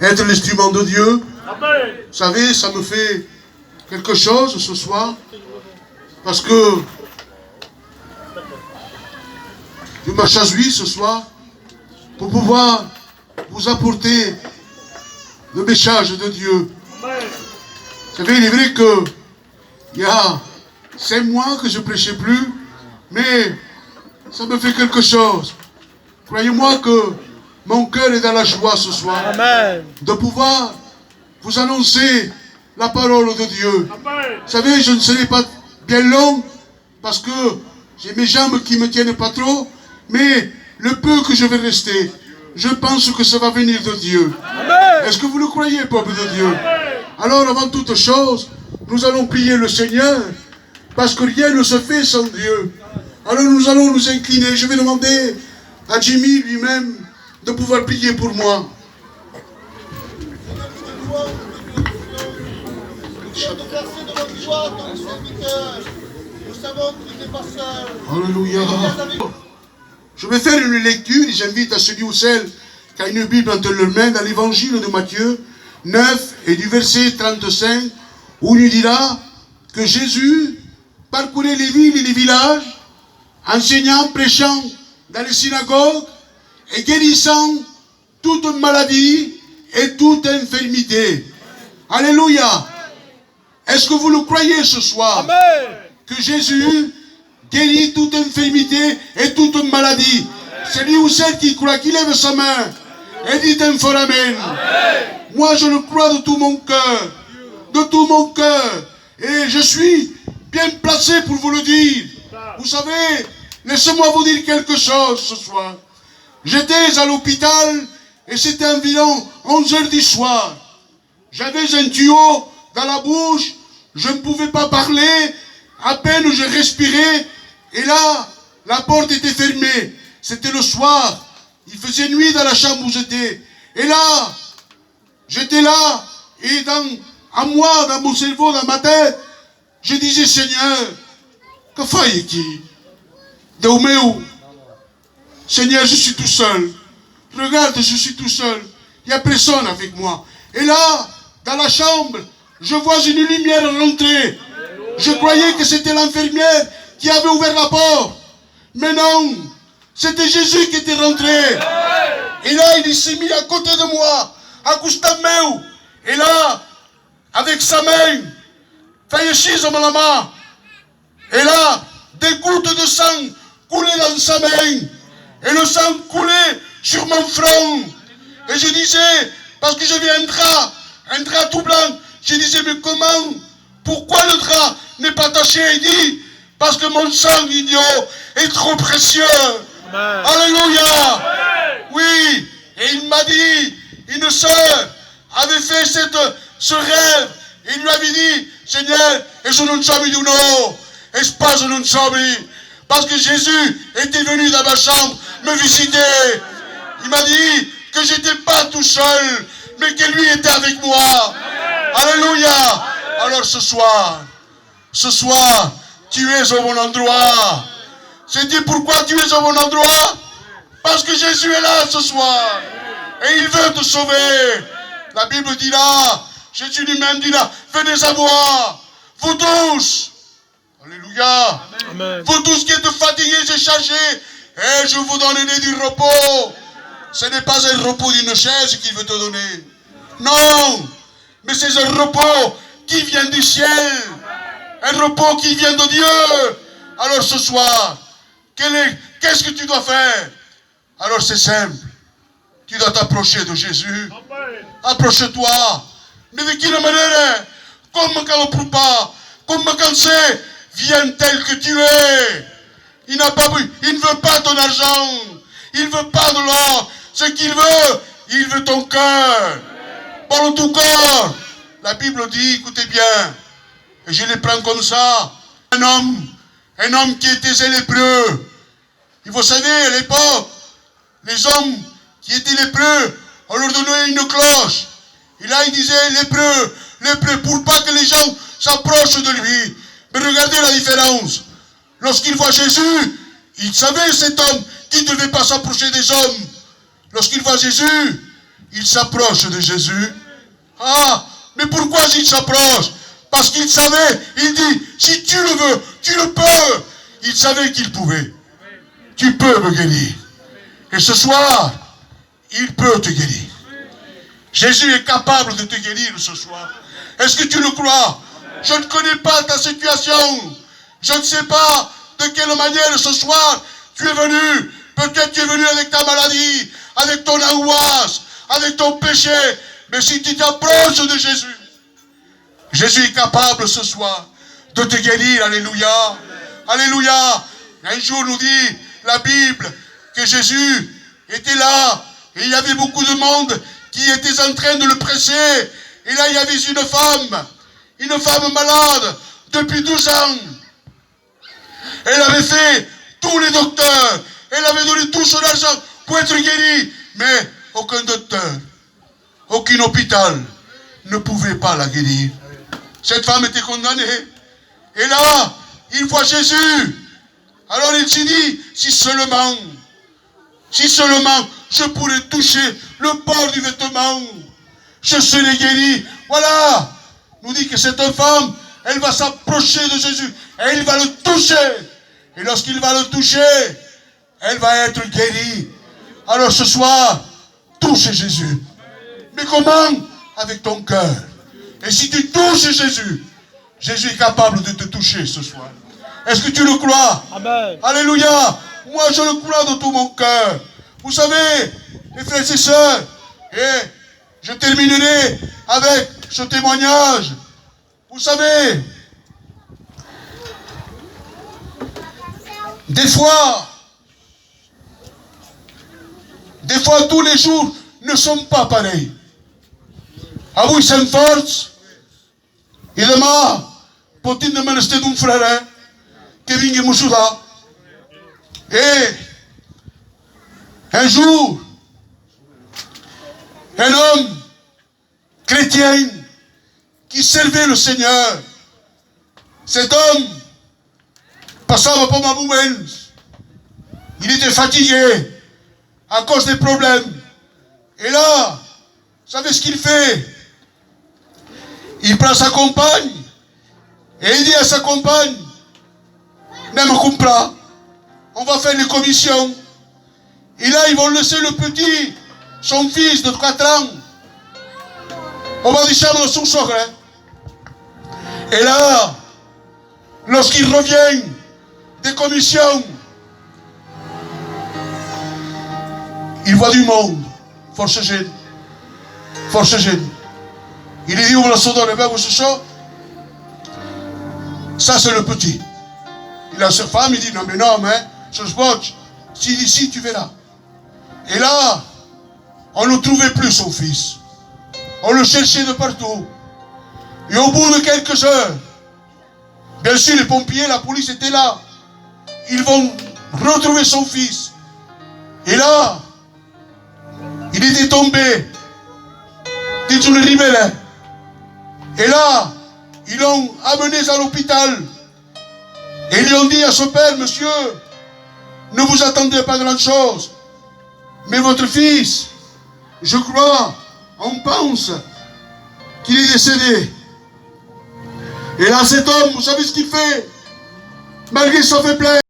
être l'instrument de Dieu. Amen. Vous savez, ça me fait quelque chose ce soir. Parce que je m'achazouis ce soir pour pouvoir vous apporter le message de Dieu. Amen. Vous savez, il est vrai que il y a 5 mois que je ne prêchais plus, mais ça me fait quelque chose. Croyez-moi que mon cœur est dans la joie ce soir. Amen. De pouvoir vous annoncer la parole de Dieu. Amen. Vous savez, je ne serai pas bien long parce que j'ai mes jambes qui ne me tiennent pas trop, mais le peu que je vais rester, je pense que ça va venir de Dieu. Est-ce que vous le croyez, peuple de Dieu? Alors, avant toute chose, nous allons prier le Seigneur, parce que rien ne se fait sans Dieu. Alors nous allons nous incliner. Je vais demander à Jimmy lui-même de pouvoir prier pour moi. Alléluia. Je vais faire une lecture et j'invite à celui ou celle qui a une Bible entre leurs mains dans l'évangile de Matthieu 9 et du verset 35 où il nous dira que Jésus parcourait les villes et les villages enseignant, prêchant dans les synagogues et guérissant toute maladie et toute infirmité. Alléluia. Est-ce que vous le croyez ce soir? Amen. Que Jésus guérit toute infirmité et toute maladie. Celui ou celle qui croit, qui lève sa main et dit un fort amen. Moi je le crois de tout mon cœur. De tout mon cœur. Et je suis bien placé pour vous le dire. Vous savez, laissez-moi vous dire quelque chose ce soir. J'étais à l'hôpital et c'était environ 11 heures du soir. J'avais un tuyau dans la bouche, je ne pouvais pas parler, à peine je respirais, et là, la porte était fermée. C'était le soir, il faisait nuit dans la chambre où j'étais. Et là, j'étais là, et à moi, dans mon cerveau, dans ma tête, je disais, Seigneur, que faille-t-il? Deumeu, Seigneur, je suis tout seul. Regarde, je suis tout seul. Il n'y a personne avec moi. Et là, dans la chambre, je vois une lumière rentrer. Je croyais que c'était l'infirmière qui avait ouvert la porte. Mais non, c'était Jésus qui était rentré. Et là, il s'est mis à côté de moi, à Gustave. Et là, avec sa main, la main. Et là, des gouttes de sang coulaient dans sa main. Et le sang coulait sur mon front. Et je disais, parce que j'avais un drap tout blanc, je disais, mais comment, pourquoi le drap n'est pas taché? Il dit, parce que mon sang, idiot, est trop précieux. Amen. Alléluia. Oui, et il m'a dit, une sœur avait fait ce rêve, et il lui avait dit, Seigneur, et je non sabi du no, espace non sabi, parce que Jésus était venu dans ma chambre me visiter. Il m'a dit que j'étais pas tout seul, mais que lui était avec moi. Alléluia. Alors ce soir, tu es au bon endroit. Je dis pourquoi tu es au bon endroit? Parce que Jésus est là ce soir. Et il veut te sauver. La Bible dit là, Jésus lui-même dit là, venez à moi, vous tous. Alléluia. Amen. Vous tous qui êtes fatigués et chargés, et je vous donnerai du repos. Ce n'est pas un repos d'une chaise qu'il veut te donner. Non, mais c'est un repos qui vient du ciel. Un repos qui vient de Dieu. Alors ce soir, qu'est-ce que tu dois faire? Alors c'est simple. Tu dois t'approcher de Jésus. Approche-toi. Mais de quelle manière? Comme quand pas, comme quand c'est, viens tel que tu es. Il ne veut pas ton argent. Il ne veut pas de l'or. Ce qu'il veut, il veut ton cœur. Par tout corps. La Bible dit, écoutez bien, et je les prends comme ça. Un homme qui était lépreux. Et vous savez, à l'époque, les hommes qui étaient lépreux, on leur donnait une cloche. Et là, il disait lépreux, pour pas que les gens s'approchent de lui. Mais regardez la différence. Lorsqu'il voit Jésus, il savait cet homme qui ne devait pas s'approcher des hommes. Lorsqu'il voit Jésus, il s'approche de Jésus. Ah, mais pourquoi il s'approche? Parce qu'il savait, il dit, si tu le veux, tu le peux. Il savait qu'il pouvait. Tu peux me guérir. Et ce soir, il peut te guérir. Jésus est capable de te guérir ce soir. Est-ce que tu le crois? Je ne connais pas ta situation. Je ne sais pas de quelle manière ce soir tu es venu. Peut-être tu es venu avec ta maladie, avec ton angoisse, avec ton péché. Mais si tu t'approches de Jésus, Jésus est capable ce soir de te guérir. Alléluia. Alléluia. Un jour nous dit la Bible que Jésus était là et il y avait beaucoup de monde qui était en train de le presser. Et là il y avait une femme malade depuis 12 ans. Elle avait fait tous les docteurs, elle avait donné tout son argent pour être guérie. Mais aucun docteur, aucun hôpital ne pouvait pas la guérir. Cette femme était condamnée. Et là, il voit Jésus. Alors il s'est dit, si seulement je pourrais toucher le bord du vêtement, je serai guéri. Voilà. Nous dit que cette femme, elle va s'approcher de Jésus et il va le toucher. Et lorsqu'il va le toucher, elle va être guérie. Alors ce soir, touche Jésus. Mais comment? Avec ton cœur. Et si tu touches Jésus, Jésus est capable de te toucher ce soir. Est-ce que tu le crois? Amen. Alléluia. Moi je le crois de tout mon cœur. Vous savez, mes frères et sœurs, et je terminerai avec ce témoignage. Vous savez, des fois, tous les jours ne sont pas pareils. Avui sont forts i demà pot tindre menester d'un frare que vingui a m'ajudar. Et un jour, un homme chrétien qui servait le Seigneur, cet homme passava per moments, il était fatigué à cause des problèmes. Et là, vous savez ce qu'il fait? Il prend sa compagne et il dit à sa compagne, même compra, on va faire les commissions. Et là, ils vont laisser le petit, son fils de 4 ans. On va dire ça dans son sogre. Et là, lorsqu'il revient des commissions, il voit du monde. Force jeune. Force jeune. Il lui dit, ouvre la soda, le verbe, c'est ça. Ça, c'est le petit. Il a sa femme, il dit, non, mais non, mais, ce spot, s'il dit, si, tu verras. Et là, on ne trouvait plus son fils. On le cherchait de partout. Et au bout de quelques heures, bien sûr, les pompiers, la police étaient là. Ils vont retrouver son fils. Et là, il était tombé dans une rivière. Et là, ils l'ont amené à l'hôpital. Et ils lui ont dit à son père, monsieur, ne vous attendez pas grand-chose. Mais votre fils, je crois, on pense qu'il est décédé. Et là, cet homme, vous savez ce qu'il fait? Malgré sa faiblesse,